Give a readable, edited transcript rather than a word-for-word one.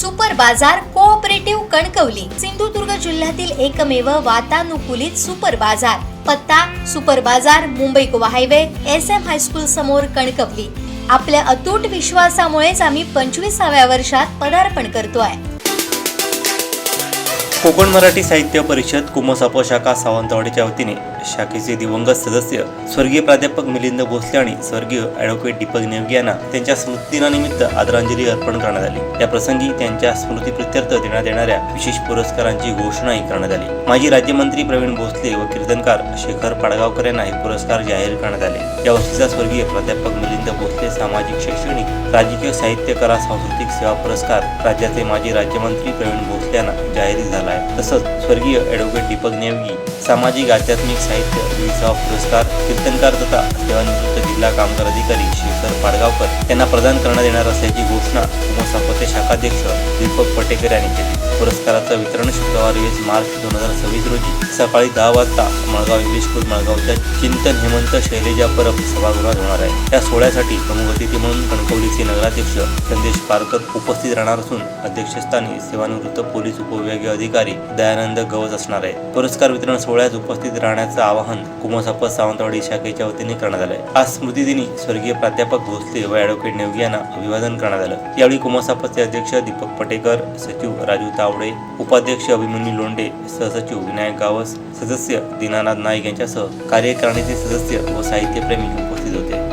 Super बाजार cooperative Kankavli Sindhudurg जिल्ह्यातील एकमेव वातानुकूलित सुपर बाजार। पत्ता सुपर बाजार Mumbai Goa highway SM high school समोर कणकवली। आपल्या अतूट विश्वासामुळेच आम्ही 25व्या वर्षात पदार्पण करतोय। कोकण मराठी साहित्य परिषद कुमसाप शाखा सावंतवाडीच्या वतीने शाखेचे दिवंगत सदस्य स्वर्गीय प्राध्यापक मिलिंद भोसले आणि स्वर्गीय ॲडव्होकेट दीपक नेवगी यांना त्यांच्या स्मृतिदिनानिमित्त आदरांजली अर्पण करण्यात आली। या प्रसंगी त्यांच्या स्मृतीप्रित्यर्थ देण्यात येणाऱ्या विशेष पुरस्कारांची घोषणाही करण्यात आली। माजी राज्यमंत्री प्रवीण भोसले व कीर्तनकार शेखर पाडगावकर यांना हे पुरस्कार जाहीर करण्यात आले। या वर्षीचा स्वर्गीय प्राध्यापक मिलिंद भोसले सामाजिक शैक्षणिक राजकीय साहित्य कला सांस्कृतिक सेवा पुरस्कार राज्याचे माजी राज्यमंत्री प्रवीण भोसले यांना जाहीर झाला आहे। तसंच स्वर्गीय ॲडव्होकेट दीपक नेवगी सामाजिक आध्यात्मिक साहित्य विविध सेवा पुरस्कार कीर्तनकार तथा सेवानिवृत्त जिल्हा कामगार अधिकारी शेखर पाडगावकर यांना प्रदान करण्यात येणार असल्याची घोषणा कुमसापचे शाखाध्यक्ष दीपक पटेकर यांनी केली। पुरस्काराचं वितरण शुक्रवार 20 मार्च 2026 रोजी सकाळी 10 वाजता मळगाव इंग्लिश स्कूल मळगावच्या चिंतन हेमंत शैलेजा परब सभागृहात होणार आहे। या सोहळ्यासाठी प्रमुख अतिथी म्हणून कणकवलीचे नगराध्यक्ष संदेश पारकर उपस्थित राहणार असून अध्यक्षस्थानी सेवानिवृत्त पोलीस उपविभागीय अधिकारी दयानंद गवस असणार आहे। पुरस्कार वितरण सोहळ्यात उपस्थित राहण्याचं आवाहन कुमसाप सावंतवाडी शाखेच्या वतीने करण्यात आलं आहे। आज स्मृतिदिनी स्वर्गीय प्राध्यापक भोसले व ॲडव्होकेट नेवगी यांना अभिवादन करण्यात आलं। यावेळी कुमसापचे अध्यक्ष दीपक पटेकर, सचिव राजू तावडे, उपाध्यक्ष अभिमन्यू लोंढे, सहसचिव विनायक गावस, सदस्य दीनानाथ नाईक यांच्यासह कार्यकारिणीचे सदस्य व साहित्यप्रेमी उपस्थित होते।